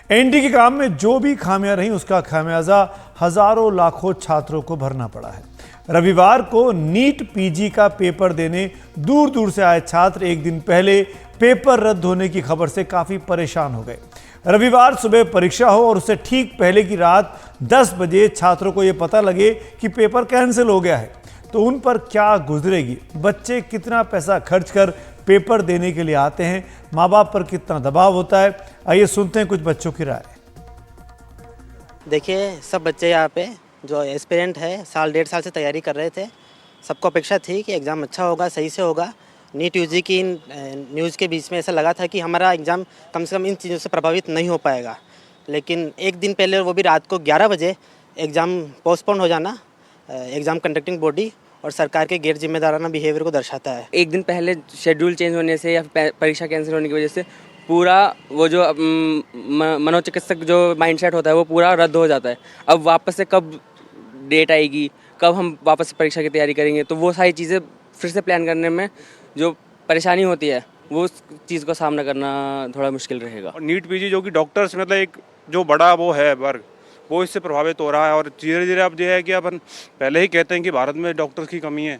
ND के काम में जो भी खामियां रही उसका खामियाजा हजारों लाखों छात्रों को भरना पड़ा है। रविवार को नीट पीजी का पेपर देने दूर दूर से आए छात्र एक दिन पहले पेपर रद्द होने की खबर से काफी परेशान हो गए। रविवार सुबह परीक्षा हो और उससे ठीक पहले की रात 10 बजे छात्रों को यह पता लगे कि पेपर कैंसिल हो गया है तो उन पर क्या गुजरेगी। बच्चे कितना पैसा खर्च कर पेपर देने के लिए आते हैं, माँ बाप पर कितना दबाव होता है। आइए सुनते हैं कुछ बच्चों की राय। देखिए, सब बच्चे यहाँ पे जो एस्पिरेंट है साल 1.5 साल से तैयारी कर रहे थे। सबको अपेक्षा थी कि एग्ज़ाम अच्छा होगा, सही से होगा। नीट यूजी की न्यूज़ के बीच में ऐसा लगा था कि हमारा एग्ज़ाम कम से कम इन चीज़ों से प्रभावित नहीं हो पाएगा, लेकिन एक दिन पहले, वो भी रात को 11 बजे, एग्ज़ाम पोस्टपोन हो जाना एग्ज़ाम कंडक्टिंग बॉडी और सरकार के गैर जिम्मेदाराना बिहेवियर को दर्शाता है। एक दिन पहले शेड्यूल चेंज होने से या परीक्षा कैंसिल होने की वजह से पूरा वो जो मनोचिकित्सक जो माइंडसेट होता है वो पूरा रद्द हो जाता है। अब वापस से कब डेट आएगी, कब हम वापस से परीक्षा की तैयारी करेंगे, तो वो सारी चीज़ें फिर से प्लान करने में जो परेशानी होती है वो उस चीज़ का सामना करना थोड़ा मुश्किल रहेगा। और नीट पीजी जो कि डॉक्टर्स मतलब एक जो बड़ा वो है वर्ग, वो इससे प्रभावित हो रहा है। और धीरे धीरे अब ये है कि अपन पहले ही कहते हैं कि भारत में डॉक्टर्स की कमी है,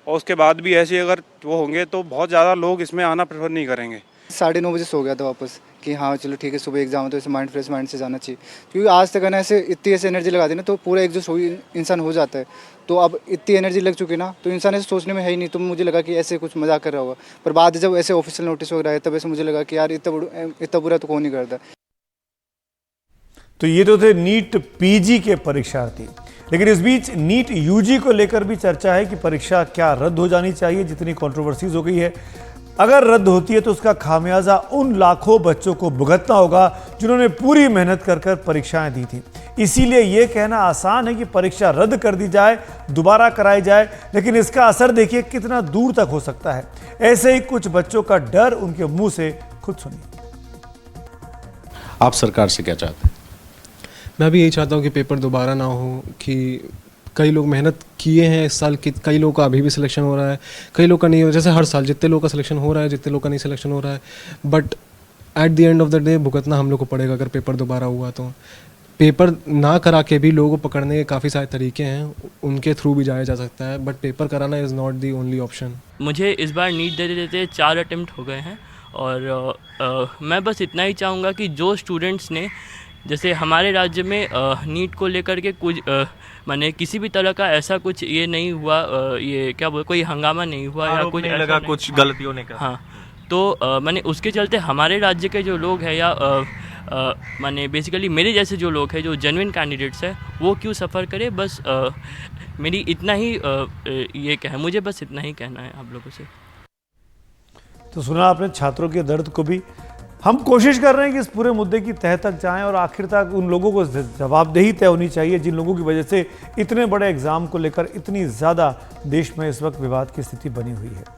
और उसके बाद भी ऐसे अगर वो होंगे तो बहुत ज़्यादा लोग इसमें आना प्रेफर नहीं करेंगे। 9:30 बजे सो गया था वापस कि हाँ चलो ठीक है, सुबह एग्जाम है तो ऐसे माइंड फ्रेश माइंड से जाना चाहिए, क्योंकि आज तक है ना ऐसे इतनी ऐसे एनर्जी लगा दी ना तो पूरा एग्जॉस्ट इंसान हो जाता है। तो अब इतनी एनर्जी लग चुकी ना तो इंसान ऐसे सोचने में है ही नहीं। तो मुझे लगा कि ऐसे कुछ मजाक कर रहा होगा, पर बाद जब ऐसे ऑफिशियल नोटिस वगैरह आया तब ऐसे मुझे लगा कि यार इतना बुरा तो कौन नहीं करता। तो ये तो थे नीट पीजी के परीक्षार्थी, लेकिन इस बीच नीट यूजी को लेकर भी चर्चा है कि परीक्षा क्या रद्द हो जानी चाहिए। जितनी कंट्रोवर्सीज हो गई है, अगर रद्द होती है तो उसका खामियाजा उन लाखों बच्चों को भुगतना होगा जिन्होंने पूरी मेहनत कर कर परीक्षाएं दी थी। इसीलिए यह कहना आसान है कि परीक्षा रद्द कर दी जाए, दोबारा कराई जाए, लेकिन इसका असर देखिए कितना दूर तक हो सकता है। ऐसे ही कुछ बच्चों का डर उनके मुंह से खुद सुनिए। आप सरकार से क्या चाहते हैं? मैं भी यही चाहता हूँ कि पेपर दोबारा ना हो, कि कई लोग मेहनत किए हैं इस साल, कई लोगों का अभी भी सिलेक्शन हो रहा है, कई लोग का नहीं हो रहा। जैसे हर साल जितने लोग का सिलेक्शन हो रहा है, जितने लोग का नहीं सिलेक्शन हो रहा है, but at the end of the day भुगतना हम लोग को पड़ेगा अगर पेपर दोबारा हुआ तो। पेपर ना करा के भी लोगों को पकड़ने के काफ़ी सारे तरीके हैं, उनके थ्रू भी जाया जा सकता है, बट पेपर कराना is not the only option. मुझे इस बार नीट देते देते 4 अटेम्प्ट हो गए हैं, और मैं बस इतना ही चाहूँगा कि जो स्टूडेंट्स ने, जैसे हमारे राज्य में नीट को लेकर के कुछ माने किसी भी तरह का ऐसा कुछ ये नहीं हुआ, ये क्या बोल, कोई हंगामा नहीं हुआ या कुछ नहीं लगा कुछ गलतियों ने कहा। हाँ, तो माने उसके चलते हमारे राज्य के जो लोग हैं या माने बेसिकली मेरे जैसे जो लोग हैं जो जेन्युइन कैंडिडेट्स हैं वो क्यों सफ़र करे। बस मेरी इतना ही ये कह मुझे बस इतना ही कहना है आप लोगों से। तो सुना आपने छात्रों के दर्द को भी। हम कोशिश कर रहे हैं कि इस पूरे मुद्दे की तह तक जाएं और आखिर तक उन लोगों को जवाबदेही तय होनी चाहिए जिन लोगों की वजह से इतने बड़े एग्जाम को लेकर इतनी ज़्यादा देश में इस वक्त विवाद की स्थिति बनी हुई है।